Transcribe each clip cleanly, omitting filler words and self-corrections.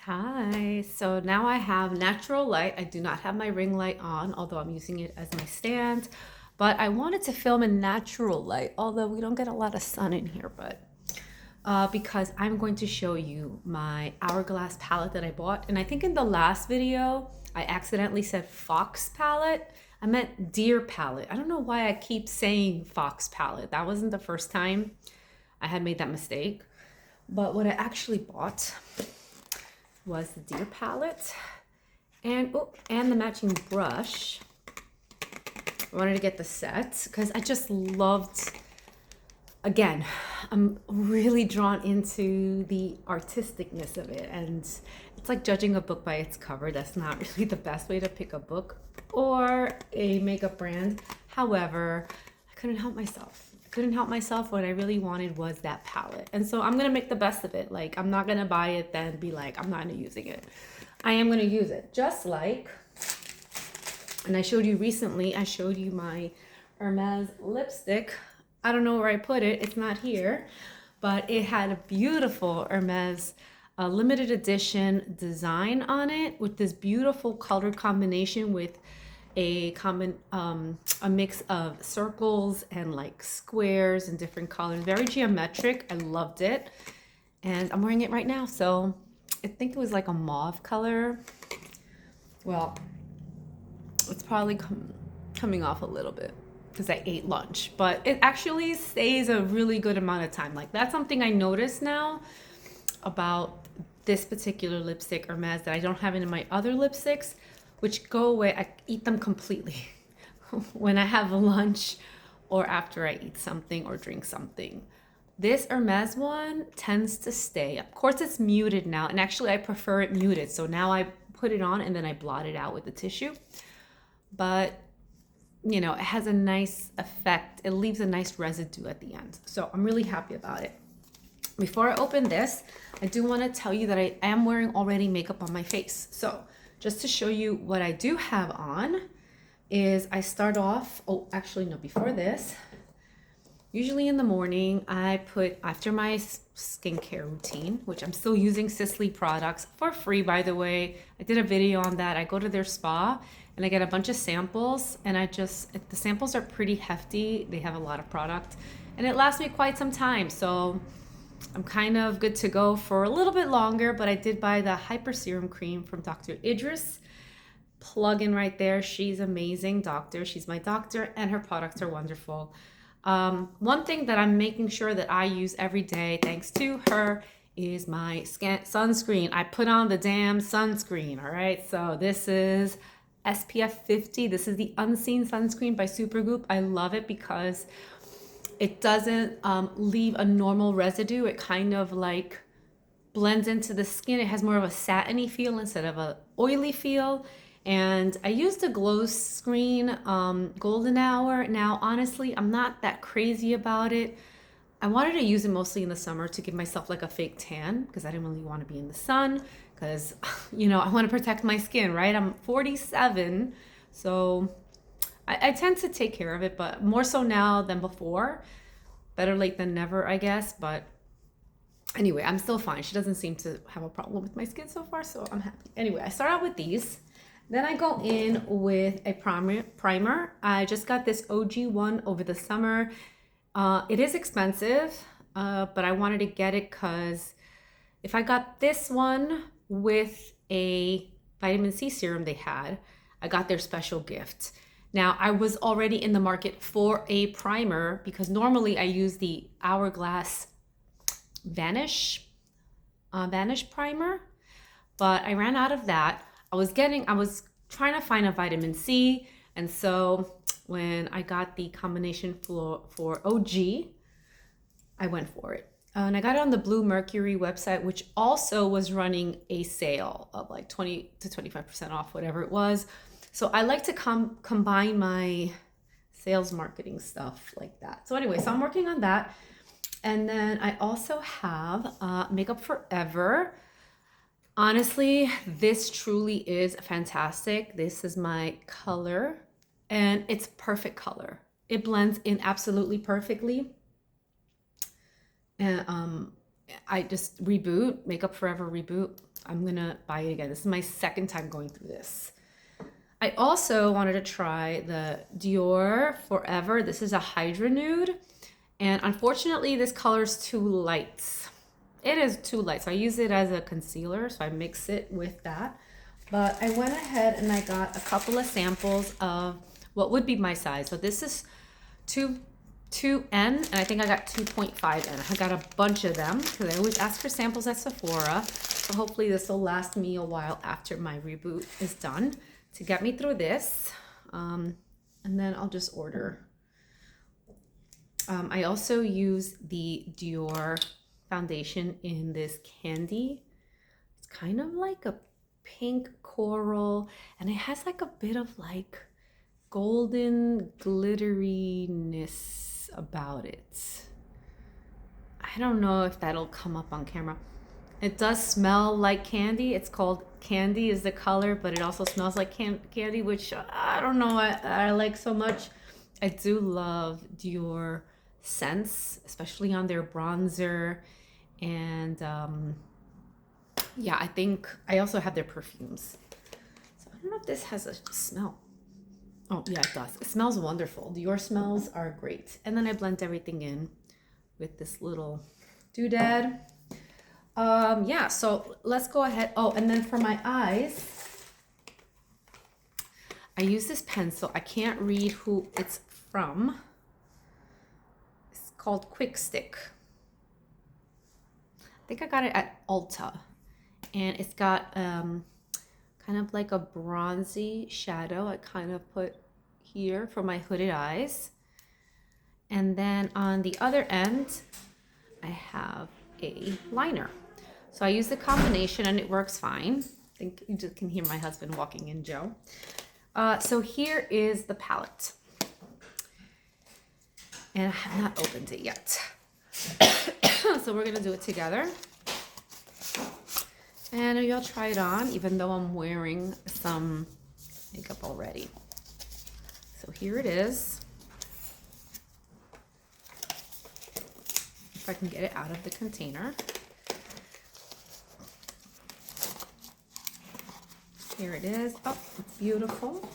Hi. So now I have natural light. I do not have my ring light on, although I'm using it as my stand. But I wanted to film in natural light, although we don't get a lot of sun in here, but because I'm going to show you my Hourglass palette that I bought. And I think in the last video, I accidentally said fox palette. I meant deer palette. I don't know why I keep saying fox palette. That wasn't the first time I had made that mistake. But what I actually bought was the deer palette and the matching brush. I wanted to get the set because I just loved, again, I'm really drawn into the artisticness of it, and it's like judging a book by its cover. That's not really the best way to pick a book or a makeup brand. However, I couldn't help myself. What I really wanted was that palette. And so I'm gonna make the best of it. Like, I'm not gonna buy it then be like, I'm not using it. I am gonna use it. Just like, and I showed you recently, I showed you my Hermes lipstick. I don't know where I put it, it's not here, but it had a beautiful Hermes limited edition design on it with this beautiful color combination with a mix of circles and like squares and different colors, very geometric. I loved it, and I'm wearing it right now. So I think it was like a mauve color. Well, it's probably coming off a little bit because I ate lunch, but it actually stays a really good amount of time. Like, that's something I notice now about this particular lipstick Hermes that I don't have in my other lipsticks, which go away. I eat them completely when I have lunch or after I eat something or drink something. This Hermes one tends to stay. Of course, it's muted now, and actually I prefer it muted. So now I put it on and then I blot it out with the tissue. But, you know, it has a nice effect. It leaves a nice residue at the end. So I'm really happy about it. Before I open this, I do want to tell you that I am wearing already makeup on my face. So just to show you what I do have on is I start off, oh, actually, no, before this, usually in the morning, I put, after my skincare routine, which I'm still using Sisley products for free, by the way. I did a video on that. I go to their spa and I get a bunch of samples, and the samples are pretty hefty. They have a lot of product and it lasts me quite some time. So I'm kind of good to go for a little bit longer, but I did buy the Hyper Serum Cream from Dr. Idris. Plug in right there. She's amazing doctor. She's my doctor, and her products are wonderful. One thing that I'm making sure that I use every day, thanks to her, is my sunscreen. I put on the damn sunscreen, all right? So this is SPF 50. This is the Unseen Sunscreen by Supergoop. I love it because it doesn't leave a normal residue. It kind of like blends into the skin. It has more of a satiny feel instead of a oily feel. And I used a glow screen golden hour. Now, honestly, I'm not that crazy about it. I wanted to use it mostly in the summer to give myself like a fake tan because I didn't really want to be in the sun because, you know, I want to protect my skin, right? I'm 47, so I tend to take care of it, but more so now than before. Better late than never, I guess. But anyway, I'm still fine. She doesn't seem to have a problem with my skin so far, so I'm happy. Anyway, I start out with these. Then I go in with a primer. I just got this OG one over the summer. It is expensive, but I wanted to get it because if I got this one with a vitamin C serum they had, I got their special gift. Now, I was already in the market for a primer because normally I use the Hourglass Vanish primer, but I ran out of that. I was trying to find a vitamin C, and so when I got the combination for OG, I went for it. And I got it on the Blue Mercury website, which also was running a sale of like 20 to 25% off, whatever it was. So I like to combine my sales marketing stuff like that. So anyway, so I'm working on that. And then I also have Makeup Forever. Honestly, this truly is fantastic. This is my color, and it's perfect color. It blends in absolutely perfectly. And I just reboot, Makeup Forever reboot. I'm gonna buy it again. This is my second time going through this. I also wanted to try the Dior Forever. This is a Hydra Nude. And unfortunately, this color is too light. It is too light. So I use it as a concealer. So I mix it with that. But I went ahead and I got a couple of samples of what would be my size. So this is 2N, and I think I got 2.5N. I got a bunch of them because I always ask for samples at Sephora. So hopefully this will last me a while after my reboot is done to get me through this. And then I'll just order. I also use the Dior foundation in this candy. It's kind of like a pink coral, and it has like a bit of like golden glitteriness about it. I don't know if that'll come up on camera. It does smell like candy. It's called Candy is the color, but it also smells like candy, which I don't know I like so much. I do love Dior scents, especially on their bronzer. And yeah, I think I also have their perfumes. So I don't know if this has a smell. Oh yeah, it does. It smells wonderful. Dior smells are great. And then I blend everything in with this little doodad. Yeah, so let's go ahead. Oh, and then for my eyes, I use this pencil. I can't read who it's from. It's called Quick Stick. I think I got it at Ulta. And it's got kind of like a bronzy shadow. I kind of put here for my hooded eyes. And then on the other end, I have a liner. So I use the combination and it works fine. I think you just can hear my husband walking in, Joe. So here is the palette. And I have not opened it yet. So we're gonna do it together. And maybe I'll try it on, even though I'm wearing some makeup already. So here it is. If I can get it out of the container. Here it is. Oh, it's beautiful.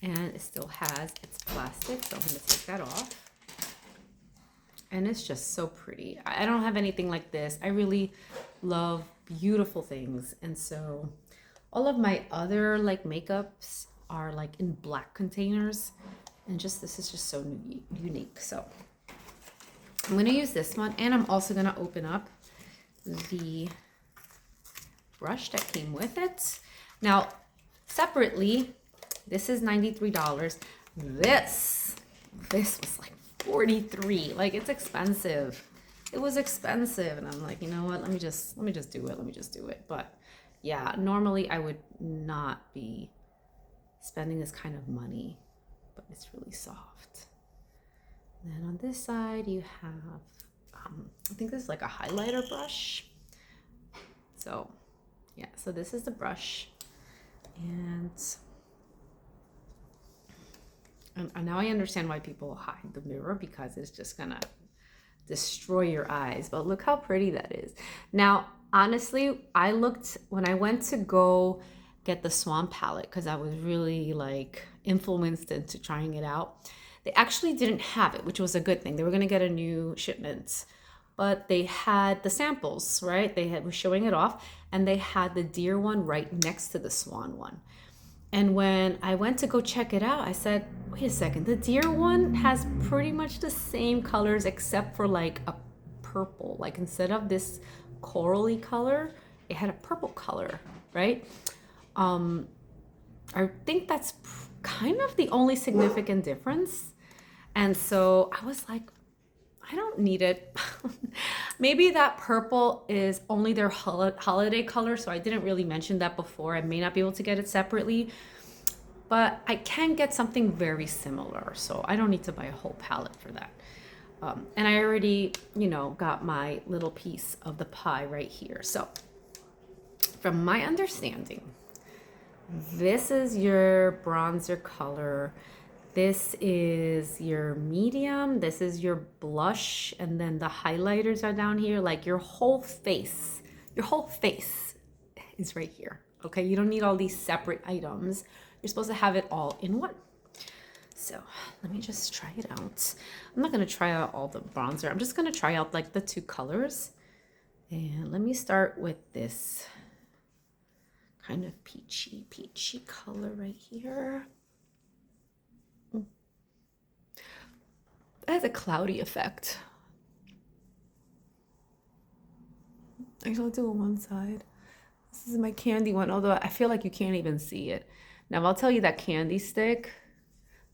And it still has its plastic, so I'm going to take that off. And it's just so pretty. I don't have anything like this. I really love beautiful things. And so all of my other like makeups are like in black containers. And just this is just so unique. So I'm going to use this one. And I'm also going to open up the brush that came with it. Now, separately, this is $93. This was like $43. Like, it's expensive. It was expensive, and I'm like, you know what? Let me just do it. Let me just do it. But yeah, normally I would not be spending this kind of money, but it's really soft. And then on this side, you have, I think this is like a highlighter brush. So yeah, so this is the brush, and now I understand why people hide the mirror, because it's just gonna destroy your eyes. But look how pretty that is. Now, honestly, when I went to go get the Swan palette, because I was really like influenced into trying it out. They actually didn't have it, which was a good thing. They were gonna get a new shipment, but they had the samples, right? Were showing it off, and they had the deer one right next to the Swan one. And when I went to go check it out, I said, wait a second, the deer one has pretty much the same colors except for like a purple. Like, instead of this corally color, it had a purple color, right? I think that's kind of the only significant difference. And so I was like, I don't need it. Maybe that purple is only their holiday color, so I didn't really mention that before. I may not be able to get it separately, but I can get something very similar, so I don't need to buy a whole palette for that. And I already, got my little piece of the pie right here. So from my understanding, this is your bronzer color This is your medium, this is your blush, and then the highlighters are down here. Like your whole face is right here. Okay, you don't need all these separate items. You're supposed to have it all in one. So let me just try it out. I'm not gonna try out all the bronzer. I'm just gonna try out like the two colors. And let me start with this kind of peachy color right here. It has a cloudy effect. I shall do on one side. This is my candy one, although I feel like you can't even see it. Now I'll tell you that candy stick,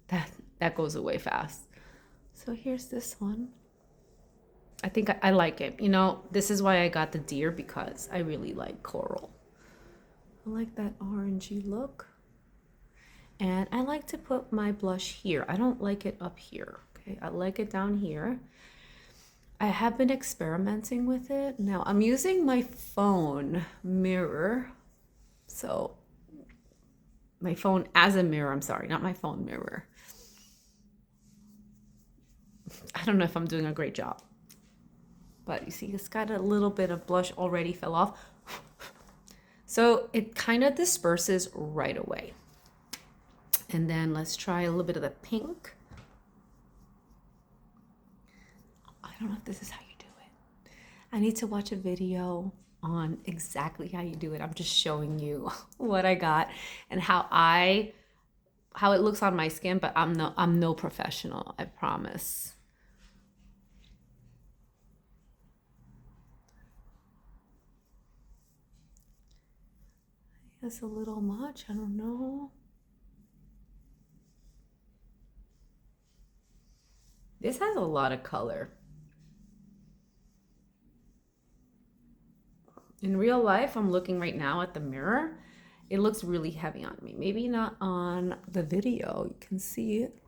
that goes away fast. So here's this one. I think I like it. You know, this is why I got the deer, because I really like coral. I like that orangey look. And I like to put my blush here. I don't like it up here. Okay, I like it down here. I have been experimenting with it. Now I'm using my phone mirror. So my phone as a mirror, I'm sorry, not my phone mirror. I don't know if I'm doing a great job, but you see it's got a little bit of blush already fell off. So it kind of disperses right away. And then let's try a little bit of the pink. I don't know if this is how you do it. I need to watch a video on exactly how you do it. I'm just showing you what I got and how it looks on my skin, but I'm no professional, I promise. That's a little much, I don't know. This has a lot of color. In real life, I'm looking right now at the mirror. It looks really heavy on me. Maybe not on the video, you can see it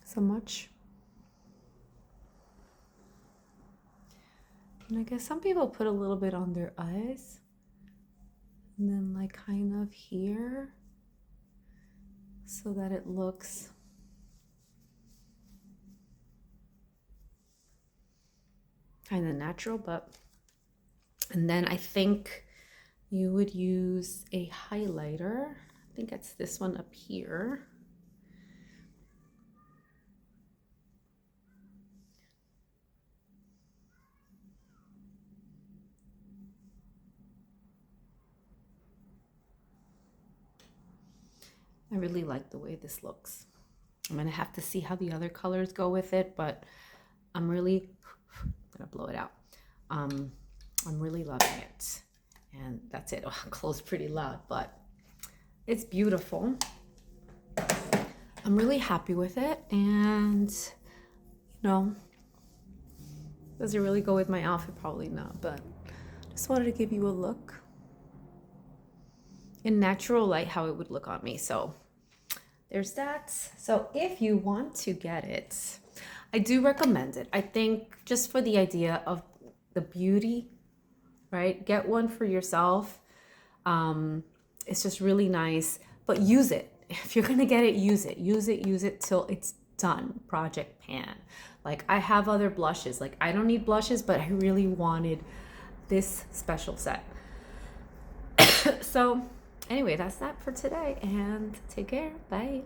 so much. And I guess some people put a little bit on their eyes. And then like kind of here, so that it looks kind of natural. And then I think you would use a highlighter. I think it's this one up here. I really like the way this looks. I'm gonna have to see how the other colors go with it, but I'm gonna blow it out. I'm really loving it. And that's it. Oh, close pretty loud, but it's beautiful. I'm really happy with it. And, you know, does it really go with my outfit? Probably not, but just wanted to give you a look in natural light, how it would look on me. So there's that. So if you want to get it, I do recommend it. I think just for the idea of the beauty, right? Get one for yourself. It's just really nice, but use it. If you're gonna get it, use it. Use it till it's done. Project pan. Like I have other blushes. Like I don't need blushes, but I really wanted this special set. So anyway, that's that for today, and take care. Bye.